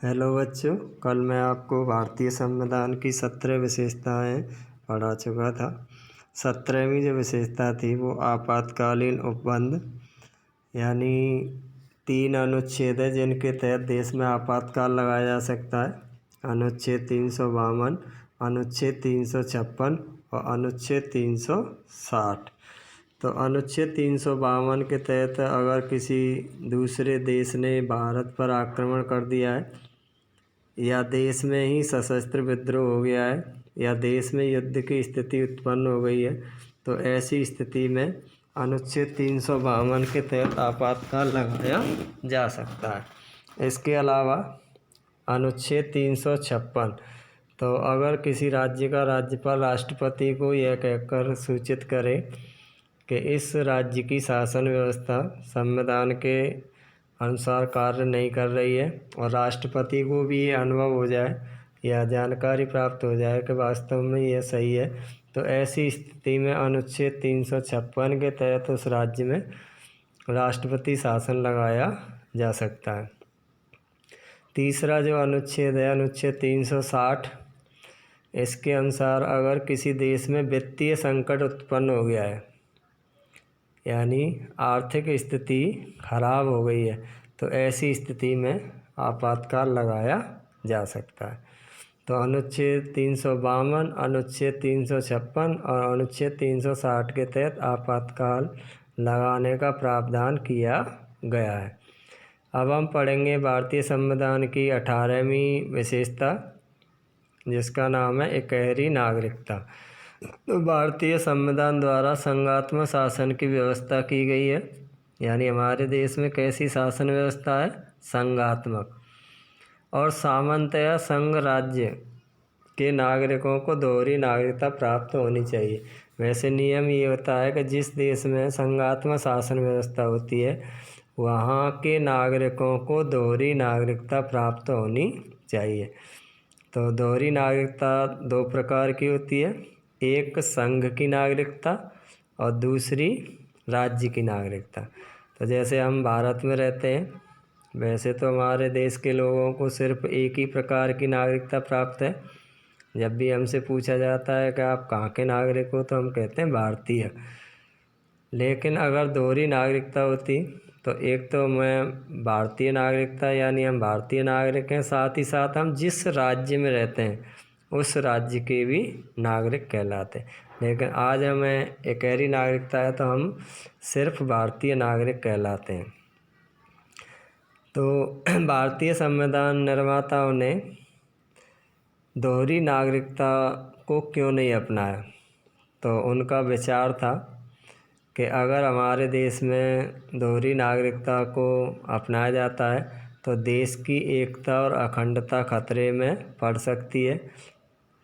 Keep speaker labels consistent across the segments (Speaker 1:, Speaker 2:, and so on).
Speaker 1: Hello बच्चों, कल मैं आपको भारतीय संविधान की 17 विशेषताएं पढ़ा चुका था। 17वीं जो विशेषता थी वो आपातकालीन उपबंध, यानी 3 अनुच्छेद है जिनके तहत देश में आपातकाल लगाया जा सकता है। अनुच्छेद 352, अनुच्छेद 356 और अनुच्छेद 360। तो अनुच्छेद 352 के तहत अगर किसी दूसरे देश ने भारत पर आक्रमण कर दिया है या देश में ही सशस्त्र विद्रोह हो गया है या देश में युद्ध की स्थिति उत्पन्न हो गई है, तो ऐसी स्थिति में अनुच्छेद 352 के तहत आपातकाल लगाया जा सकता है। इसके अलावा अनुच्छेद 356, तो अगर किसी राज्य का राज्यपाल राष्ट्रपति को यह कहकर सूचित करे कि इस राज्य की शासन व्यवस्था संविधान के अनुसार कार्य नहीं कर रही है और राष्ट्रपति को भी ये अनुभव हो जाए या जानकारी प्राप्त हो जाए कि वास्तव में यह सही है, तो ऐसी स्थिति में अनुच्छेद 356 के तहत उस राज्य में राष्ट्रपति शासन लगाया जा सकता है। तीसरा जो अनुच्छेद है, अनुच्छेद 360, इसके अनुसार अगर किसी देश में वित्तीय संकट उत्पन्न हो गया है, यानी आर्थिक स्थिति खराब हो गई है, तो ऐसी स्थिति में आपातकाल लगाया जा सकता है। तो अनुच्छेद 352, अनुच्छेद 356 और अनुच्छेद 360 के तहत आपातकाल लगाने का प्रावधान किया गया है। अब हम पढ़ेंगे भारतीय संविधान की 18वीं विशेषता, जिसका नाम है इकहरी नागरिकता। तो भारतीय संविधान द्वारा संघात्मक शासन की व्यवस्था की गई है, यानी हमारे देश में कैसी शासन व्यवस्था है? संघात्मक। और सामान्यतः संघ राज्य के नागरिकों को दोहरी नागरिकता प्राप्त होनी चाहिए। वैसे नियम ये होता है कि जिस देश में संघात्मक शासन व्यवस्था होती है वहाँ के नागरिकों को दोहरी नागरिकता प्राप्त होनी चाहिए। तो दोहरी नागरिकता 2 प्रकार की होती है, एक संघ की नागरिकता और दूसरी राज्य की नागरिकता। तो जैसे हम भारत में रहते हैं, वैसे तो हमारे देश के लोगों को सिर्फ एक ही प्रकार की नागरिकता प्राप्त है। जब भी हमसे पूछा जाता है कि आप कहाँ के नागरिक हो, तो हम कहते हैं भारतीय। लेकिन अगर दोहरी नागरिकता होती तो एक तो मैं भारतीय नागरिकता, यानी हम भारतीय नागरिक हैं, साथ ही साथ हम जिस राज्य में रहते हैं उस राज्य के भी नागरिक कहलाते हैं। लेकिन आज हमें इकहरी नागरिकता है तो हम सिर्फ भारतीय नागरिक कहलाते हैं। तो भारतीय संविधान निर्माताओं ने दोहरी नागरिकता को क्यों नहीं अपनाया? तो उनका विचार था कि अगर हमारे देश में दोहरी नागरिकता को अपनाया जाता है तो देश की एकता और अखंडता खतरे में पड़ सकती है,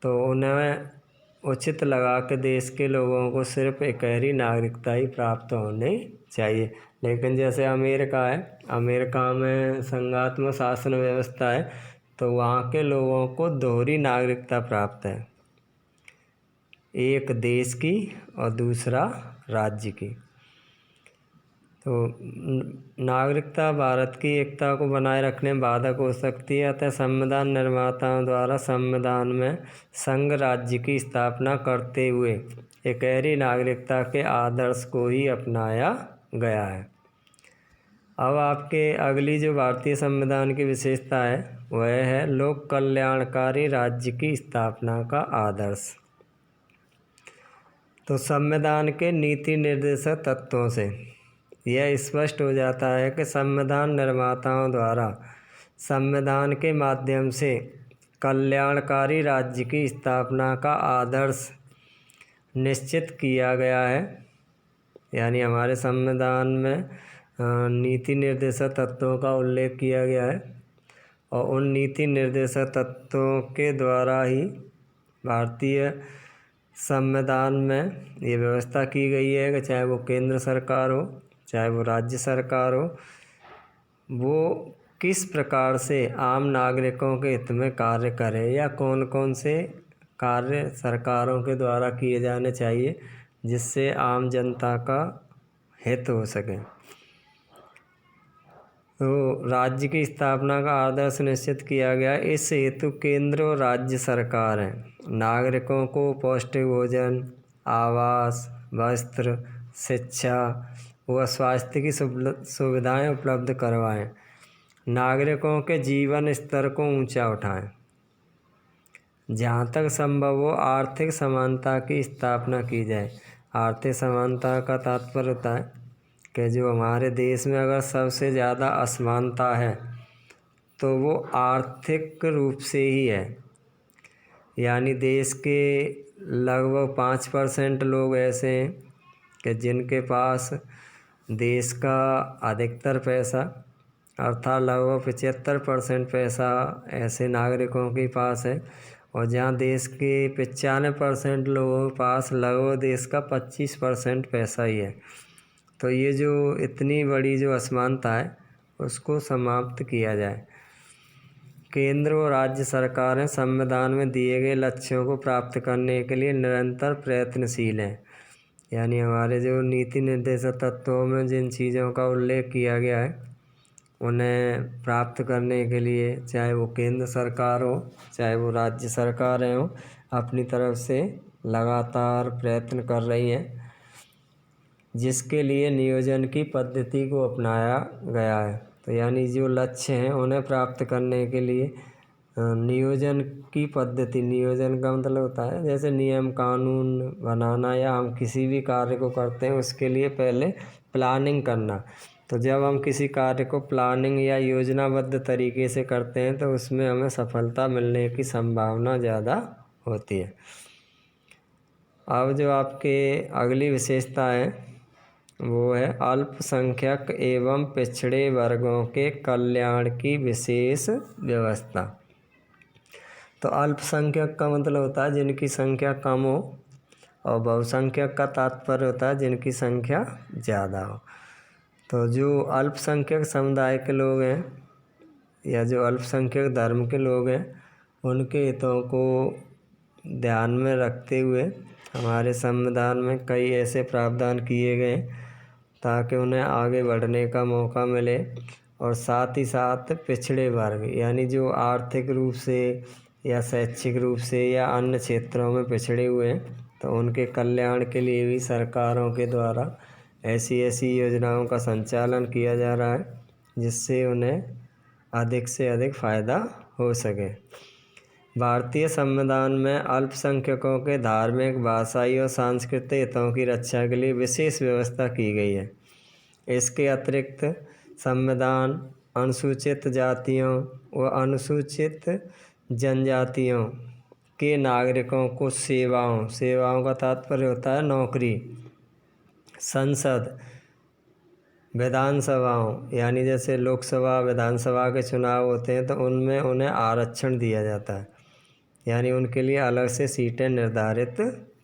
Speaker 1: तो उन्हें उचित लगा कि देश के लोगों को सिर्फ इकहरी नागरिकता ही प्राप्त होनी चाहिए। लेकिन जैसे अमेरिका है, अमेरिका में संघात्मक शासन व्यवस्था है, तो वहाँ के लोगों को दोहरी नागरिकता प्राप्त है, एक देश की और दूसरा राज्य की। तो नागरिकता भारत की एकता को बनाए रखने में बाधक हो सकती है, अतः संविधान निर्माताओं द्वारा संविधान में संघ राज्य की स्थापना करते हुए इकहरी नागरिकता के आदर्श को ही अपनाया गया है। अब आपके अगली जो भारतीय संविधान की विशेषता है वह है लोक कल्याणकारी राज्य की स्थापना का आदर्श। तो संविधान के नीति निर्देशक तत्वों से यह स्पष्ट हो जाता है कि संविधान निर्माताओं द्वारा संविधान के माध्यम से कल्याणकारी राज्य की स्थापना का आदर्श निश्चित किया गया है, यानी हमारे संविधान में नीति निर्देशक तत्वों का उल्लेख किया गया है और उन नीति निर्देशक तत्वों के द्वारा ही भारतीय संविधान में ये व्यवस्था की गई है कि चाहे वो केंद्र सरकार हो चाहे वो राज्य सरकार हो, वो किस प्रकार से आम नागरिकों के हित में कार्य करे या कौन कौन से कार्य सरकारों के द्वारा किए जाने चाहिए जिससे आम जनता का हित हो सके। तो राज्य की स्थापना का आदर्श निश्चित किया गया। इस हेतु केंद्र और राज्य सरकार हैं नागरिकों को पौष्टिक भोजन, आवास, वस्त्र, शिक्षा व स्वास्थ्य की सुविधाएं उपलब्ध करवाएं, नागरिकों के जीवन स्तर को ऊंचा उठाएं। जहाँ तक संभव हो आर्थिक समानता की स्थापना की जाए। आर्थिक समानता का तात्पर्य होता है कि जो हमारे देश में अगर सबसे ज़्यादा असमानता है तो वो आर्थिक रूप से ही है। यानी देश के लगभग 5% लोग ऐसे हैं कि जिनके पास देश का अधिकतर पैसा अर्थात लगभग 75% पैसा ऐसे नागरिकों के पास है, और जहाँ देश के 95% लोगों के पास लगभग देश का 25% पैसा ही है। तो ये जो इतनी बड़ी जो असमानता है उसको समाप्त किया जाए। केंद्र और राज्य सरकारें संविधान में दिए गए लक्ष्यों को प्राप्त करने के लिए निरंतर प्रयत्नशील हैं। यानी हमारे जो नीति निर्देशक तत्वों में जिन चीज़ों का उल्लेख किया गया है उन्हें प्राप्त करने के लिए चाहे वो केंद्र सरकार हो चाहे वो राज्य सरकारें हों, अपनी तरफ से लगातार प्रयत्न कर रही हैं, जिसके लिए नियोजन की पद्धति को अपनाया गया है। तो यानी जो लक्ष्य हैं उन्हें प्राप्त करने के लिए नियोजन की पद्धति, नियोजन का मतलब होता है जैसे नियम कानून बनाना, या हम किसी भी कार्य को करते हैं उसके लिए पहले प्लानिंग करना। तो जब हम किसी कार्य को प्लानिंग या योजनाबद्ध तरीके से करते हैं तो उसमें हमें सफलता मिलने की संभावना ज़्यादा होती है। अब जो आपके अगली विशेषता है वो है अल्पसंख्यक एवं पिछड़े वर्गों के कल्याण की विशेष व्यवस्था। तो अल्पसंख्यक का मतलब होता है जिनकी संख्या कम हो, और बहुसंख्यक का तात्पर्य होता है जिनकी संख्या ज़्यादा हो। तो जो अल्पसंख्यक समुदाय के लोग हैं या जो अल्पसंख्यक धर्म के लोग हैं उनके हितों को ध्यान में रखते हुए हमारे संविधान में कई ऐसे प्रावधान किए गए ताकि उन्हें आगे बढ़ने का मौका मिले, और साथ ही साथ पिछड़े वर्ग यानी जो आर्थिक रूप से या शैक्षिक रूप से या अन्य क्षेत्रों में पिछड़े हुए हैं तो उनके कल्याण के लिए भी सरकारों के द्वारा ऐसी योजनाओं का संचालन किया जा रहा है जिससे उन्हें अधिक से अधिक फ़ायदा हो सके। भारतीय संविधान में अल्पसंख्यकों के धार्मिक, भाषाई और सांस्कृतिक हितों की रक्षा के लिए विशेष व्यवस्था की गई है। इसके अतिरिक्त संविधान अनुसूचित जातियों व अनुसूचित जनजातियों के नागरिकों को सेवाओं का तात्पर्य होता है नौकरी, संसद, विधानसभाओं यानी जैसे लोकसभा विधानसभा के चुनाव होते हैं तो उनमें उन्हें आरक्षण दिया जाता है, यानी उनके लिए अलग से सीटें निर्धारित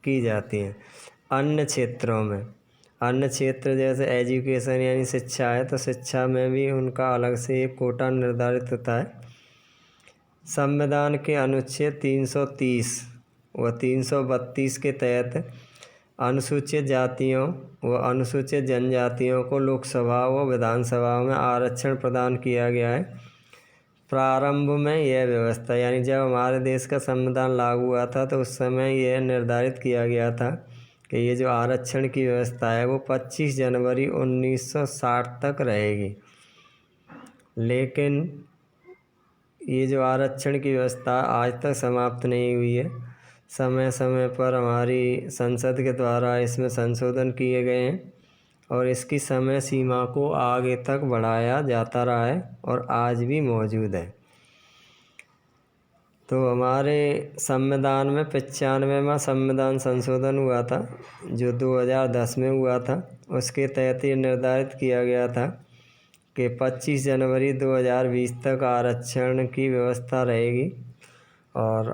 Speaker 1: की जाती हैं। अन्य क्षेत्रों में, अन्य क्षेत्र जैसे एजुकेशन यानी शिक्षा है तो शिक्षा में भी उनका अलग से एक कोटा निर्धारित होता है। संविधान के अनुच्छेद 330 व 332 के तहत अनुसूचित जातियों व अनुसूचित जनजातियों को लोकसभा व विधानसभा में आरक्षण प्रदान किया गया है। प्रारंभ में यह व्यवस्था यानी जब हमारे देश का संविधान लागू हुआ था तो उस समय यह निर्धारित किया गया था कि ये जो आरक्षण की व्यवस्था है वो 25 जनवरी 1960 तक रहेगी। लेकिन ये जो आरक्षण की व्यवस्था आज तक समाप्त नहीं हुई है। समय समय पर हमारी संसद के द्वारा इसमें संशोधन किए गए हैं और इसकी समय सीमा को आगे तक बढ़ाया जाता रहा है और आज भी मौजूद है। तो हमारे संविधान में 95वां संविधान संशोधन हुआ था जो 2010 में हुआ था। उसके तहत ये निर्धारित किया गया था कि 25 जनवरी 2020 तक आरक्षण की व्यवस्था रहेगी और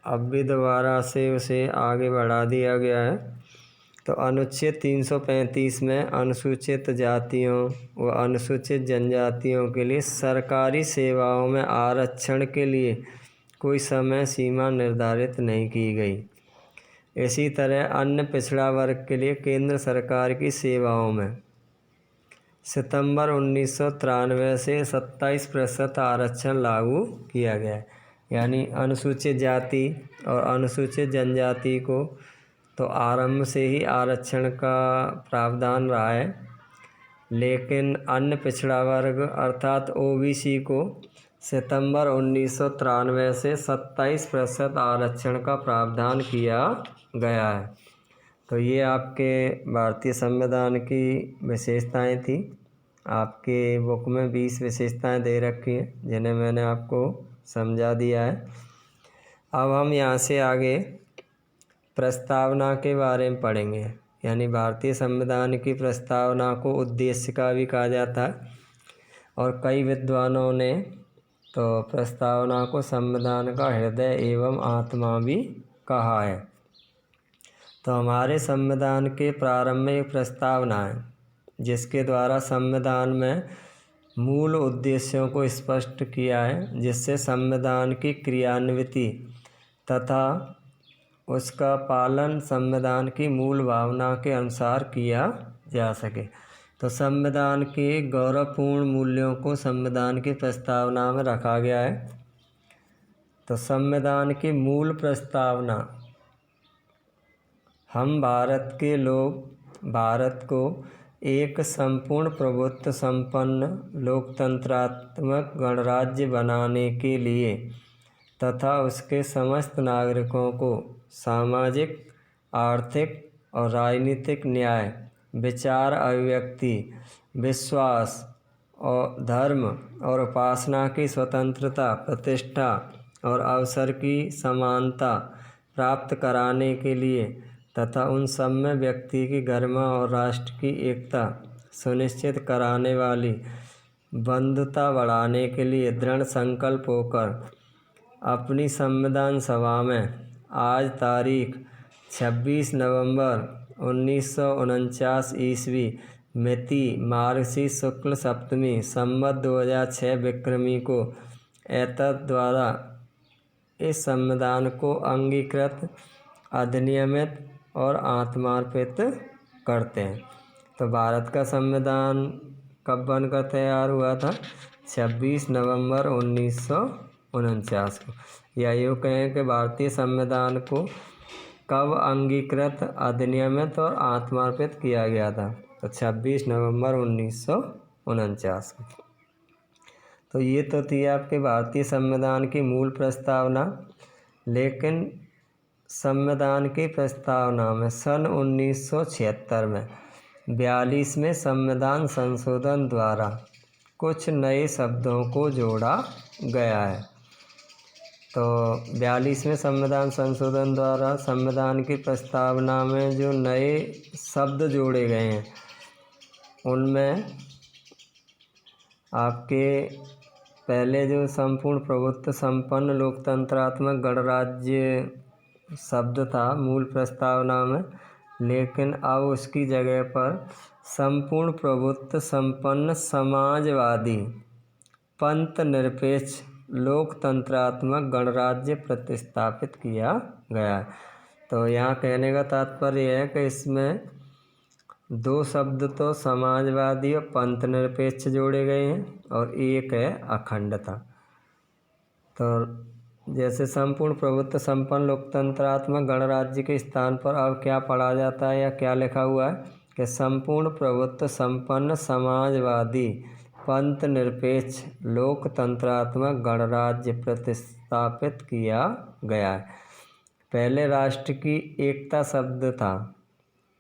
Speaker 1: अब भी दोबारा से उसे आगे बढ़ा दिया गया है। तो अनुच्छेद 335 में अनुसूचित जातियों व अनुसूचित जनजातियों के लिए सरकारी सेवाओं में आरक्षण के लिए कोई समय सीमा निर्धारित नहीं की गई। इसी तरह अन्य पिछड़ा वर्ग के लिए केंद्र सरकार की सेवाओं में सितंबर 1993 से 27% आरक्षण लागू किया गया है। यानी अनुसूचित जाति और अनुसूचित जनजाति को तो आरंभ से ही आरक्षण का प्रावधान रहा है, लेकिन अन्य पिछड़ा वर्ग अर्थात ओबीसी को सितंबर 1993 से 27% आरक्षण का प्रावधान किया गया है। तो ये आपके भारतीय संविधान की विशेषताएं थी। आपके बुक में 20 विशेषताएं दे रखी हैं, जिन्हें मैंने आपको समझा दिया है। अब हम यहाँ से आगे प्रस्तावना के बारे में पढ़ेंगे। यानी भारतीय संविधान की प्रस्तावना को उद्देश्य का भी कहा जाता है, और कई विद्वानों ने तो प्रस्तावना को संविधान का हृदय एवं आत्मा भी कहा है। तो हमारे संविधान के प्रारंभ में एक प्रस्तावना है, जिसके द्वारा संविधान में मूल उद्देश्यों को स्पष्ट किया है, जिससे संविधान की क्रियान्विति तथा उसका पालन संविधान की मूल भावना के अनुसार किया जा सके। तो संविधान के गौरवपूर्ण मूल्यों को संविधान की प्रस्तावना में रखा गया है। तो संविधान की मूल प्रस्तावना: हम भारत के लोग भारत को एक संपूर्ण प्रभुत्व संपन्न लोकतंत्रात्मक गणराज्य बनाने के लिए तथा उसके समस्त नागरिकों को सामाजिक, आर्थिक और राजनीतिक न्याय, विचार अभिव्यक्ति, विश्वास और धर्म और उपासना की स्वतंत्रता, प्रतिष्ठा और अवसर की समानता प्राप्त कराने के लिए तथा उन सब में व्यक्ति की गरिमा और राष्ट्र की एकता सुनिश्चित कराने वाली बंधुता बढ़ाने के लिए दृढ़ संकल्प होकर अपनी संविधान सभा में आज तारीख 26 नवंबर 1949 ईस्वी मिति मार्गशीर्ष शुक्ल सप्तमी संवत 2006 विक्रमी को एतद द्वारा इस संविधान को अंगीकृत, अधिनियमित और आत्मार्पित करते हैं। तो भारत का संविधान कब बनकर तैयार हुआ था? 26 नवंबर 1949 को। या यूँ कहें कि भारतीय संविधान को कब अंगीकृत, अधिनियमित और आत्मार्पित किया गया था? तो 26 नवंबर 1949 को। तो ये तो थी आपके भारतीय संविधान की मूल प्रस्तावना। लेकिन संविधान की प्रस्तावना में सन 1976 में 42वें संविधान संशोधन द्वारा कुछ नए शब्दों को जोड़ा गया है। तो 42वें संविधान संशोधन द्वारा संविधान की प्रस्तावना में जो नए शब्द जोड़े गए हैं, उनमें आपके पहले जो संपूर्ण प्रभुत्व संपन्न लोकतंत्रात्मक गणराज्य शब्द था मूल प्रस्तावना में, लेकिन अब उसकी जगह पर संपूर्ण प्रभुत्व संपन्न समाजवादी पंथ निरपेक्ष लोकतंत्रात्मक गणराज्य प्रतिस्थापित किया गया। तो यहाँ कहने का तात्पर्य है कि इसमें दो शब्द तो समाजवादी और पंथ निरपेक्ष जोड़े गए हैं, और एक है अखंडता। तो जैसे संपूर्ण प्रभुत्व संपन्न लोकतंत्रात्मक गणराज्य के स्थान पर अब क्या पढ़ा जाता है या क्या लिखा हुआ है कि संपूर्ण प्रभुत्व संपन्न समाजवादी पंथ निरपेक्ष लोकतंत्रात्मक गणराज्य प्रतिस्थापित किया गया है। पहले राष्ट्र की एकता शब्द था,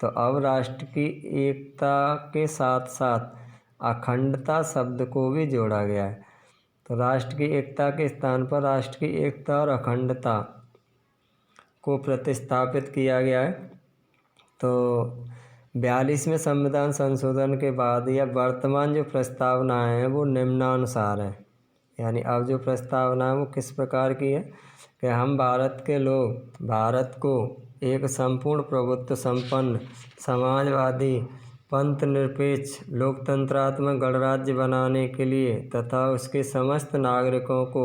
Speaker 1: तो अब राष्ट्र की एकता के साथ साथ अखंडता शब्द को भी जोड़ा गया है। तो राष्ट्र की एकता के स्थान पर राष्ट्र की एकता और अखंडता को प्रतिस्थापित किया गया है। तो 42वें संविधान संशोधन के बाद या वर्तमान जो प्रस्तावना है वो निम्नानुसार है। यानी अब जो प्रस्तावना है वो किस प्रकार की है कि हम भारत के लोग भारत को एक संपूर्ण प्रभुत्व संपन्न समाजवादी पंथ निरपेक्ष लोकतंत्रात्मक गणराज्य बनाने के लिए तथा उसके समस्त नागरिकों को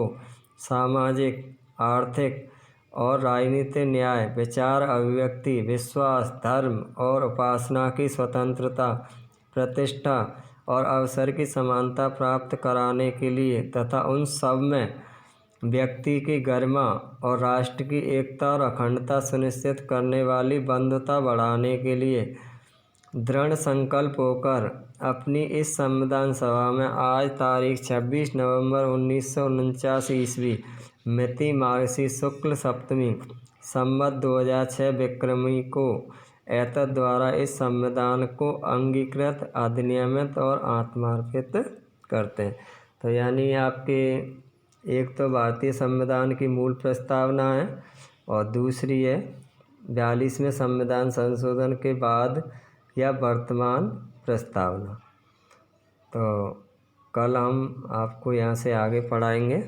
Speaker 1: सामाजिक, आर्थिक और राजनीतिक न्याय, विचार अभिव्यक्ति, विश्वास, धर्म और उपासना की स्वतंत्रता, प्रतिष्ठा और अवसर की समानता प्राप्त कराने के लिए तथा उन सब में व्यक्ति की गरिमा और राष्ट्र की एकता और अखंडता सुनिश्चित करने वाली बंधुता बढ़ाने के लिए दृढ़ संकल्प होकर अपनी इस संविधान सभा में आज तारीख 26 नवंबर 1949 ईस्वी मिति मार्गशीर्ष शुक्ल सप्तमी संवत 2006 विक्रमी को एतद द्वारा इस संविधान को अंगीकृत, अधिनियमित और आत्मार्पित करते हैं। तो यानी आपके एक तो भारतीय संविधान की मूल प्रस्तावना है और दूसरी है 42वें संविधान संशोधन के बाद या वर्तमान प्रस्तावना। तो कल हम आपको यहाँ से आगे पढ़ाएंगे।